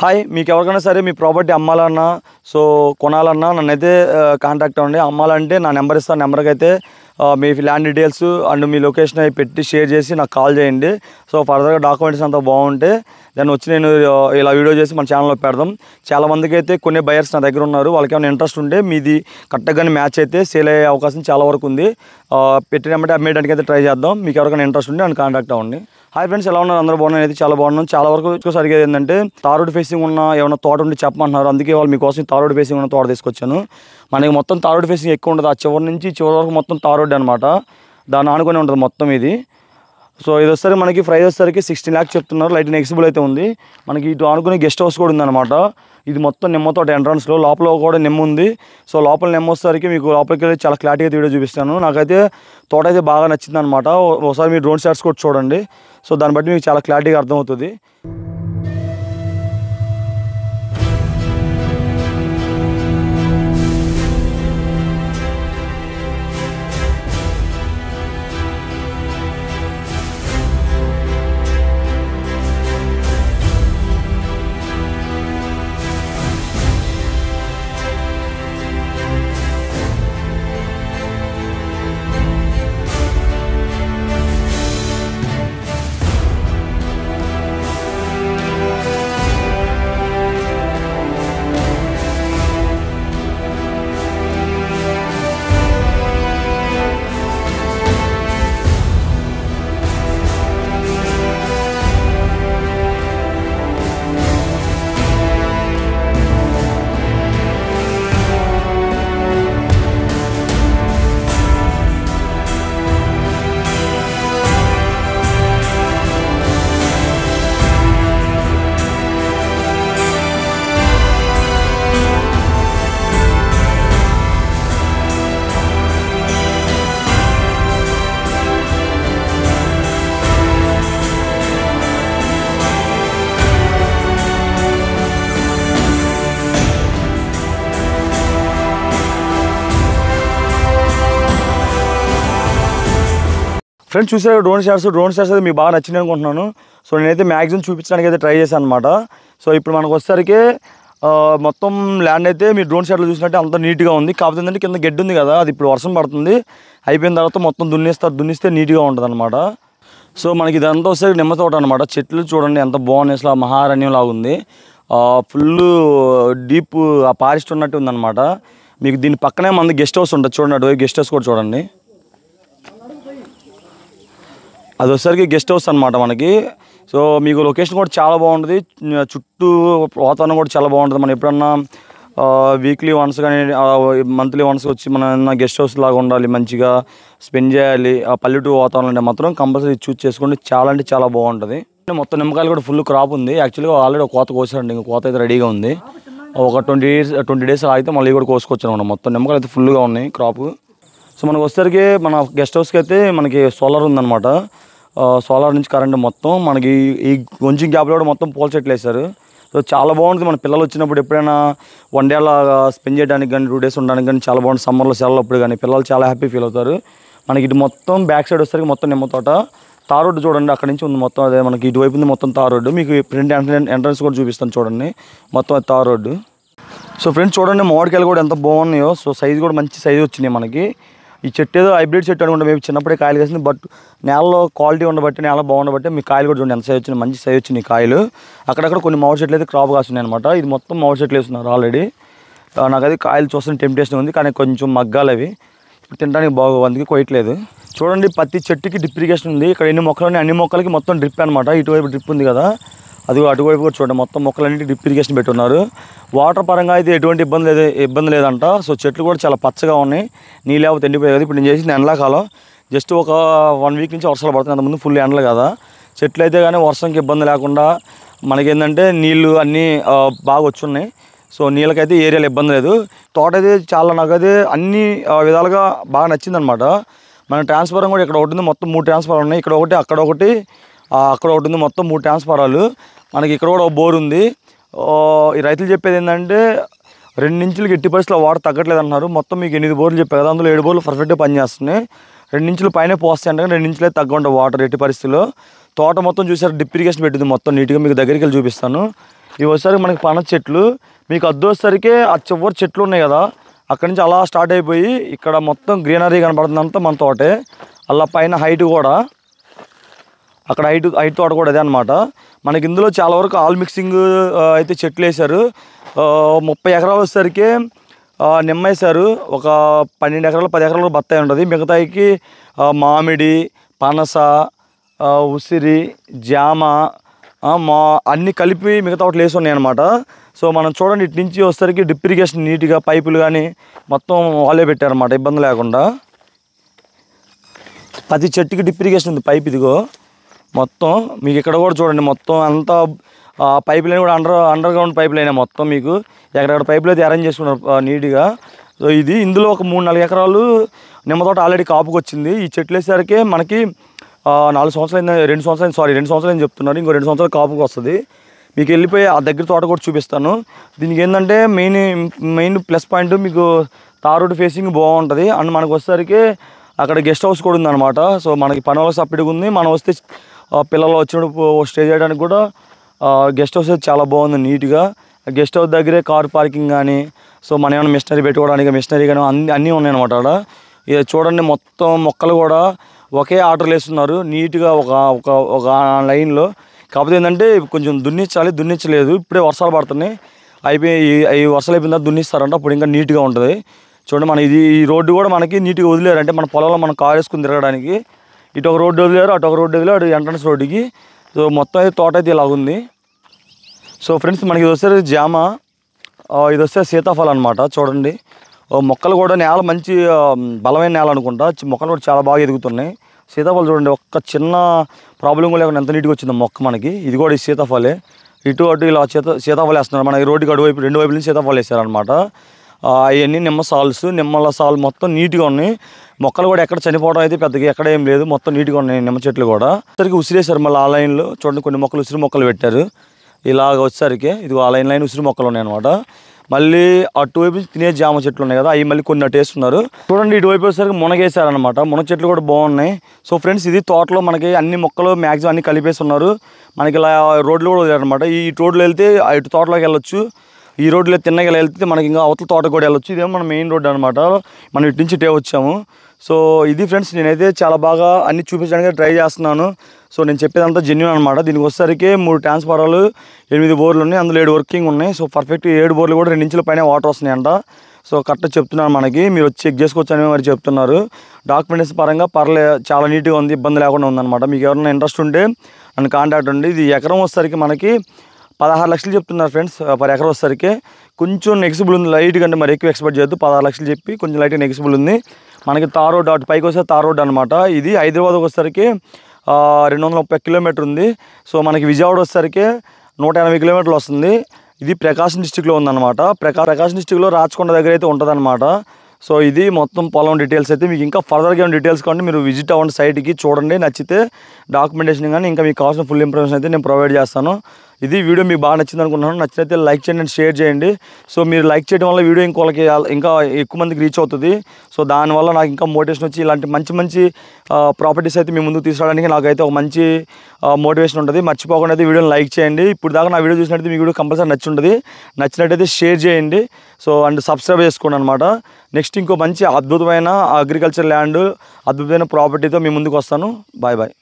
Hi మీకు ఎవరికైనా సరే మీ ప్రాపర్టీ అమ్మాలన్నా సో కొనాలన్నా నన్నైతే కాంటాక్ట్ అవ్వండి. అమ్మాలంటే నా నెంబర్ ఇస్తాను. నెంబర్కి అయితే మీ ల్యాండ్ డీటెయిల్స్ అండ్ మీ లొకేషన్ అవి పెట్టి షేర్ చేసి నాకు కాల్ చేయండి. సో ఫర్దర్గా డాక్యుమెంట్స్ అంతా బాగుంటే దాన్ని వచ్చి నేను ఇలా వీడియో చేసి మన ఛానల్లో పెడదాం. చాలామందికి అయితే కొన్ని బయర్స్ నా దగ్గర ఉన్నారు. వాళ్ళకి ఏమైనా ఇంట్రెస్ట్ ఉంటే మీది కరెక్ట్గానే మ్యాచ్ అయితే సేల్ అయ్యే అవకాశం చాలా వరకు ఉంది. పెట్టినప్పుడు అమ్మేయడానికి అయితే ట్రై చేద్దాం. మీకు ఎవరికైనా ఇంట్రెస్ట్ ఉంటే నన్ను కాంటాక్ట్ అవ్వండి. హాయ్ ఫ్రెండ్స్, ఎలా ఉన్నారు? అందరూ బాగున్నారు. అయితే చాలా బాగున్నాను. చాలా వరకు సరిగ్గా ఏంటంటే తార్ రోడ్ ఫేసింగ్ ఉన్న ఏమైనా తోట ఉండి చెప్పమంటున్నారు. అందుకే వాళ్ళు మీకోసం తార్ రోడ్ ఫేసింగ్ ఉన్న తోట తీసుకొచ్చాను. మనకి మొత్తం తార్ రోడ్ ఫేసింగ్ ఎక్కువ ఉంటుంది. ఆ చివరి నుంచి చివరి వరకు మొత్తం తార్ రోడ్ అనమాట. దాన్ని ఆనుకొని ఉంటుంది మొత్తం ఇది. సో ఇది వచ్చేసరికి మనకి ప్రైస్ వచ్చేసరికి 16 lakhs చెప్తున్నారు. లైట్ ఎక్సిబుల్ అయితే ఉంది. మనకి ఇటు ఆనుకుని గెస్ట్ హౌస్ కూడా ఉందన్నమాట. ఇది మొత్తం నిమ్మతోట ఎంట్రన్స్లో లోపల కూడా నిమ్మ ఉంది. సో లోపల నిమ్మ వచ్చేసరికి మీకు లోపలికి వెళ్ళి చాలా క్లారిటీగా వీడియో చూపిస్తాను. నాకైతే తోట అయితే బాగా నచ్చింది అనమాట. ఒకసారి మీరు డ్రోన్ షాట్స్ కూడా చూడండి. సో దాన్ని బట్టి మీకు చాలా క్లారిటీగా అర్థమవుతుంది. ఫ్రెండ్స్ చూసారు డ్రోన్ షాట్స్ అయితే మీకు బాగా నచ్చింది అనుకుంటున్నాను. సో నేనైతే మ్యాక్సిమం చూపించడానికి అయితే ట్రై చేశాను అనమాట. సో ఇప్పుడు మనకు వచ్చేసరికి మొత్తం ల్యాండ్ అయితే మీరు డ్రోన్ షాట్లో చూసినట్టే అంత నీట్గా ఉంది. కాకపోతే ఏంటంటే కింద గడ్డి ఉంది కదా, అది ఇప్పుడు వర్షం పడుతుంది. అయిపోయిన తర్వాత మొత్తం దున్నిస్తే నీట్గా ఉంటుంది అనమాట. సో మనకి ఇదంతా వచ్చేసరికి నిమ్మ తోట అనమాట. చెట్లు చూడండి ఎంత బాగున్నాయి, అసలు మహారణ్యం లాగా ఉంది. ఫుల్ డీప్ ఆ ఫారెస్ట్ ఉన్నట్టు ఉందన్నమాట. మీకు దీని పక్కనే మన గెస్ట్ హౌస్ ఉంటుంది చూడండి. అటు గెస్ట్ హౌస్ కూడా చూడండి. అది వచ్చేసరికి గెస్ట్ హౌస్ అనమాట మనకి. సో మీకు లొకేషన్ కూడా చాలా బాగుంటుంది. చుట్టూ వాతావరణం కూడా చాలా బాగుంటుంది. మనం ఎప్పుడన్నా వీక్లీ వన్స్ కానీ మంత్లీ వన్స్ వచ్చి మన గెస్ట్ హౌస్ లాగా ఉండాలి, మంచిగా స్పెండ్ చేయాలి, ఆ పల్లెటూరు వాతావరణం అంటే మాత్రం కంపల్సరీ చూస్ చేసుకోండి. చాలా అంటే చాలా బాగుంటుంది. మొత్తం నిమ్మకాయలు కూడా ఫుల్ క్రాప్ ఉంది. యాక్చువల్గా ఆల్రెడీ ఒక కోత కోసారండి. ఇంకా కోత అయితే రెడీగా ఉంది. ఒక 20 days ఆగితే మళ్ళీ కూడా కోసుకొచ్చాను అనమాట. మొత్తం నిమ్మకాయలు అయితే ఫుల్గా ఉన్నాయి క్రాప్. సో మనకు వచ్చేసరికి మన గెస్ట్ హౌస్కి అయితే మనకి సోలార్ ఉందన్నమాట. సోలార్ నుంచి కరెంట్ మొత్తం మనకి ఈ కొంచెం గ్యాప్లో కూడా మొత్తం పూల చెట్లు వేశారు. సో చాలా బాగుంటుంది. మన పిల్లలు వచ్చినప్పుడు ఎప్పుడైనా 1 day అలా స్పెండ్ చేయడానికి కానీ 2 days ఉండడానికి కానీ చాలా బాగుంటుంది. సమ్మర్లో సెలవులప్పుడు కానీ పిల్లలు చాలా హ్యాపీ ఫీల్ అవుతారు. మనకి ఇటు మొత్తం బ్యాక్ సైడ్ వచ్చేసరికి మొత్తం నిమ్మ తోట. తార్ రోడ్డు చూడండి అక్కడ నుంచి ఉంది మొత్తం. అదే మనకి ఇటువైపు ఉంది మొత్తం తార్ రోడ్డు. మీకు ఫ్రంట్ ఎంట్రన్స్ కూడా చూపిస్తాను చూడండి. మొత్తం తార్ రోడ్డు. సో ఫ్రెండ్స్ చూడండి మామిడికాయలు కూడా ఎంత బాగున్నాయో. సో సైజు కూడా మంచి సైజు వచ్చినాయి మనకి. ఈ చెట్టు ఏదో హైబ్రిడ్ చెట్టు అనుకుంటే మేము చిన్నప్పుడే కాయలు వేసింది. బట్ నేలలో క్వాలిటీ ఉండబట్టి నేల బాగుండబట్టి మీ కాయలు కూడా చూడండి ఎంత సైజు వచ్చినాయి. మంచి సైజు వచ్చినాయి కాయలు. అక్కడక్కడ కొన్ని మామిడి చెట్లు అయితే క్రాప్ కాస్తున్నాయి అనమాట. ఇది మొత్తం మామిడి చెట్లు వేస్తున్నారు ఆల్రెడీ. నాకైతే కాయలు చూస్తున్న టెంప్టేషన్ ఉంది, కానీ కొంచెం మగ్గాలు అవి ఇప్పుడు తినడానికి బాగు, అందుకే కొయ్యట్లేదు. చూడండి ప్రతి చెట్టుకి డ్రిప్ ఇరిగేషన్ ఉంది. ఇక్కడ ఎన్ని మొక్కలు ఉన్నాయి అన్ని మొక్కలకి మొత్తం డ్రిప్ అనమాట. ఇటువైపు డ్రిప్ ఉంది కదా, అది అటువైపు కూడా చూడండి మొత్తం మొక్కలన్నింటి డ్రిప్ ఇరిగేషన్ పెట్టున్నారు. వాటర్ పరంగా అయితే ఎటువంటి ఇబ్బంది లేదంట. సో చెట్లు కూడా చాలా పచ్చగా ఉన్నాయి. నీళ్ళు లేకపోతే ఎండిపోయాయి కదా. ఇప్పుడు నేను చేసింది ఎండాకాలం. జస్ట్ ఒక 1 week నుంచి వర్షాలు పడుతుంది. అంతకుముందు ఫుల్ ఎండలు కదా. చెట్లు అయితే కానీ వర్షంకి ఇబ్బంది లేకుండా మనకేంటంటే నీళ్ళు అన్నీ బాగా వచ్చున్నాయి. సో నీళ్ళకైతే ఏరియాలో ఇబ్బంది లేదు. తోట అయితే చాలా నాకైతే అన్ని విధాలుగా బాగా నచ్చిందనమాట. మన ట్రాన్స్ఫారం కూడా ఇక్కడ ఒకటి ఉంది. మొత్తం 3 ట్రాన్స్ఫారాలు ఉన్నాయి. ఇక్కడ ఒకటి అక్కడ ఒకటి అక్కడ ఒకటి ఉంది. మొత్తం 3 ట్రాన్స్ఫారాలు. మనకి ఇక్కడ కూడా ఒక బోర్ ఉంది. ఈ రైతులు చెప్పేది ఏంటంటే 2 ఇంచులకి ఎట్టి పరిస్థితుల్లో వాటర్ తగ్గట్లేదు అంటున్నారు. మొత్తం మీకు 8 బోర్లు చెప్పారు కదా, అందులో 7 బోర్లు పర్ఫెక్ట్గా పనిచేస్తున్నాయి. 2 ఇంచులు పైన పోస్తాయి అంటే 2 ఇంచులే తగ్గ వాటర్ ఎట్టి పరిస్థితుల్లో. తోట మొత్తం చూసారు డ్రిప్ ఇరిగేషన్ పెట్టింది మొత్తం నీట్గా. మీకు దగ్గరికి వెళ్ళి చూపిస్తాను. ఇవి వచ్చేసరికి మనకి పనస చెట్లు. మీకు అద్దు వచ్చేసరికి ఆ చివరి చెట్లు ఉన్నాయి కదా, అక్కడి నుంచి అలా స్టార్ట్ అయిపోయి ఇక్కడ మొత్తం గ్రీనరీ కనబడుతుంది అంతా మన తోటే. అలా పైన హైట్ కూడా అక్కడ హైట్ తోట కూడా అదే అనమాట. మనకి ఇందులో చాలా వరకు ఆల్ మిక్సింగ్ అయితే చెట్లు వేశారు. 30 ఎకరాలు వచ్చేసరికి నిమ్మ వేశారు. ఒక 12 ఎకరాలు 10 ఎకరాలు బత్తాయి ఉంటుంది. మిగతాయికి మామిడి, పనస, ఉసిరి, జామ అన్నీ కలిపి మిగతా ఒకటి వేసి ఉన్నాయి అనమాట. సో మనం చూడండి, ఇటు నుంచి వచ్చేసరికి డ్రిప్ ఇరిగేషన్ నీట్గా పైపులు కానీ మొత్తం వాళ్ళే పెట్టారన్నమాట, ఇబ్బంది లేకుండా. ప్రతి చెట్టుకి డ్రిప్ ఇరిగేషన్ ఉంది పైప్. ఇదిగో మొత్తం మీకు ఇక్కడ కూడా చూడండి, మొత్తం అంతా పైప్ లైన్ కూడా అండర్ గ్రౌండ్ పైప్ లైన్ మొత్తం. మీకు ఎక్కడెక్కడ పైపులు అయితే అరేంజ్ చేసుకున్నారు నీట్గా. సో ఇందులో ఒక 3-4 ఎకరాలు నిమ్మ తోట ఆల్రెడీ కాపుకి వచ్చింది. ఈ చెట్లు వేసేసరికి మనకి 4 సంవత్సరాలు 2 సంవత్సరాలు అని చెప్తున్నారు. ఇంకో 2 సంవత్సరాలు కాపుకి వస్తుంది. మీకు వెళ్ళిపోయి ఆ దగ్గర తోట కూడా చూపిస్తాను. దీనికి ఏంటంటే మెయిన్ ప్లస్ పాయింట్, మీకు తార్ రోడ్ ఫేసింగ్ బాగుంటుంది. అండ్ మనకు వచ్చేసరికి అక్కడ గెస్ట్ హౌస్ కూడా ఉందన్నమాట. సో మనకి పని వాళ్ళకి సపరేట్గా ఉంది. మనం వస్తే పిల్లలు వచ్చినప్పుడు స్టే చేయడానికి కూడా గెస్ట్ హౌస్ అయితే చాలా బాగుంది నీట్గా. గెస్ట్ హౌస్ దగ్గరే కార్ పార్కింగ్ కానీ, సో మనం ఏమైనా మిషనరీ పెట్టుకోవడానికి మిషనరీ కానీ అన్నీ ఉన్నాయన్నమాట అక్కడ. ఇక చూడండి, మొత్తం మొక్కలు కూడా ఒకే ఆర్డర్లు వేస్తున్నారు నీట్గా ఒక లైన్లో. కాకపోతే ఏంటంటే కొంచెం దున్నించలేదు. ఇప్పుడే వర్షాలు పడుతున్నాయి, ఈ వర్షాలు అయిపోయిన తర్వాత దున్నిస్తారంట. అప్పుడు ఇంకా నీట్గా ఉంటుంది. చూడండి, మన ఈ రోడ్డు కూడా మనకి నీట్గా వదిలేరు. అంటే మన పొలంలో మనం కారు వేసుకుని తిరగడానికి ఇటు ఒక రోడ్డు వదిలేరు, అటు ఒక రోడ్డు వదిలేరు, అటు ఎంట్రన్స్ రోడ్డుకి. సో మొత్తం అయితే తోట అయితే ఇలా ఉంది. సో ఫ్రెండ్స్, మనకి ఇది వస్తే జామ, ఇది వస్తే సీతాఫలం అనమాట. చూడండి, మొక్కలు కూడా నేల మంచి బలమైన నేల అనుకుంటా. మొక్కలు కూడా చాలా బాగా ఎదుగుతున్నాయి. సీతాఫలం చూడండి, ఒక్క చిన్న ప్రాబ్లం కూడా లేకుండా ఎంత నీట్గా వచ్చింది మొక్క మనకి. ఇది కూడా ఈ సీతాఫలే. ఇటు అటు ఇలా సీతాఫలం వేస్తున్నారు. మనకి రోడ్డుకి అటువైపు 2 వైపుల నుంచి సీతాఫలం వేస్తారనమాట. అవన్నీ నిమ్మల సాల్ మొత్తం నీట్గా ఉన్నాయి. మొక్కలు కూడా ఎక్కడ చనిపోవడం అయితే పెద్దగా ఎక్కడ ఏం లేదు, మొత్తం నీట్గా ఉన్నాయి నిమ్మ చెట్లు కూడా. సరికి ఉసిరేసారు మళ్ళీ ఆ లైన్లో. చూడండి, కొన్ని మొక్కలు ఉసిరి మొక్కలు పెట్టారు. ఇలాగ వచ్చేసరికి ఇది ఆ లైన్ ఉసిరి మొక్కలు ఉన్నాయి అనమాట. మళ్ళీ అటువైపు తినే జామ చెట్లు ఉన్నాయి కదా, అవి మళ్ళీ కొన్ని అటు వేస్తున్నారు. చూడండి, ఇటువైపు వచ్చేసరికి మునగేసారనమాట. మునగ చెట్లు కూడా బాగున్నాయి. సో ఫ్రెండ్స్, ఇది తోటలో మనకి అన్ని మొక్కలు మ్యాక్సిమం అన్ని కలిపేస్తున్నారు. మనకి ఇలా రోడ్లు కూడా వదిలేరనమాట. ఈ రోడ్లు వెళ్తే ఇటు తోటలోకి వెళ్ళొచ్చు, ఈ రోడ్లో తిన్నగా వెళ్తే మనకి ఇంకా అవతల తోట కూడా వెళ్ళొచ్చు. ఇదేమో మన మెయిన్ రోడ్ అనమాట. మనం ఇటు నుంచి ఇటే వచ్చాము. సో ఇది ఫ్రెండ్స్, నేనైతే చాలా బాగా అన్ని చూపించడానికి ట్రై చేస్తున్నాను. సో నేను చెప్పేదంతా జెన్యూన్ అనమాట. దీనికి వచ్చేసరికి 3 ట్రాన్స్ఫార్మర్లు, 8 బోర్లు ఉన్నాయి. అందులో 7 వర్కింగ్ ఉన్నాయి. సో పర్ఫెక్ట్ 7 బోర్లు కూడా 2 ఇంచుల పైన వాటర్ వస్తున్నాయంట. సో కరెక్ట్గా చెప్తున్నాను, మనకి మీరు వచ్చి చెక్ చేసుకోవచ్చు అని మరి చెప్తున్నారు. డాక్యుమెంట్స్ పరంగా చాలా నీట్గా ఉంది, ఇబ్బంది లేకుండా ఉందన్నమాట. మీకు ఎవరైనా ఇంట్రెస్ట్ ఉంటే నన్ను కాంటాక్ట్ ఉండి. ఇది ఎకరం వచ్చేసరికి మనకి 16 లక్షలు చెప్తున్నారు ఫ్రెండ్స్ పర్ ఎకరం వచ్చేసరికి. కొంచెం నెగిసిబుల్ ఉంది లైట్గా, అంటే మరి ఎక్కువ ఎక్స్పెక్ట్ చేయొద్దు. 16 లక్షలు చెప్పి కొంచెం లైట్గా నెగిసిబుల్ ఉంది. మనకి తార్ రోడ్ అటు పైకి వస్తే తార్ రోడ్ అనమాట. ఇది హైదరాబాద్కి వచ్చేసరికి 230 కిలోమీటర్ ఉంది. సో మనకి విజయవాడ వచ్చేసరికి 180 కిలోమీటర్లు వస్తుంది. ఇది ప్రకాశం డిస్టిక్లో ఉందన్నమాట. ప్రకాశం డిస్టిక్లో రాచకొండ దగ్గర అయితే ఉంటుంది అనమాట. సో ఇది మొత్తం పొలం డీటెయిల్స్ అయితే. మీకు ఇంకా ఫర్దర్గా ఏమైనా డీటెయిల్స్ కావాలంటే మీరు విజిట్ అవ్వండి సైట్కి, చూడండి, నచ్చితే డాక్యుమెంటేషన్ కానీ ఇంకా మీకు కావాల్సిన ఫుల్ ఇన్ఫర్మేషన్ అయితే నేను ప్రొవైడ్ చేస్తాను. ఇది వీడియో మీకు బాగా నచ్చింది అనుకుంటున్నాను. నచ్చినైతే లైక్ చేయండి అండ్ షేర్ చేయండి. సో మీరు లైక్ చేయడం వల్ల వీడియో ఇంకా ఎక్కువ మందికి రీచ్ అవుతుంది. సో దానివల్ల నాకు ఇంకా మోటివేషన్ వచ్చి ఇలాంటి మంచి ప్రాపర్టీస్ అయితే మీ ముందుకు తీసుకురావడానికి నాకైతే ఒక మంచి మోటివేషన్ ఉంటుంది. మర్చిపోకుండా అయితే వీడియోని లైక్ చేయండి. ఇప్పుడు దాకా నా వీడియో చూసినట్టయితే మీ వీడియో కంపల్సరీ నచ్చి ఉంటుంది. నచ్చినట్టయితే షేర్ చేయండి. సో అండ్ సబ్స్క్రైబ్ చేసుకోండి అనమాట. నెక్స్ట్ ఇంకో మంచి అద్భుతమైన అగ్రికల్చర్ ల్యాండ్, అద్భుతమైన ప్రాపర్టీతో మీ ముందుకు వస్తాను. Bye bye.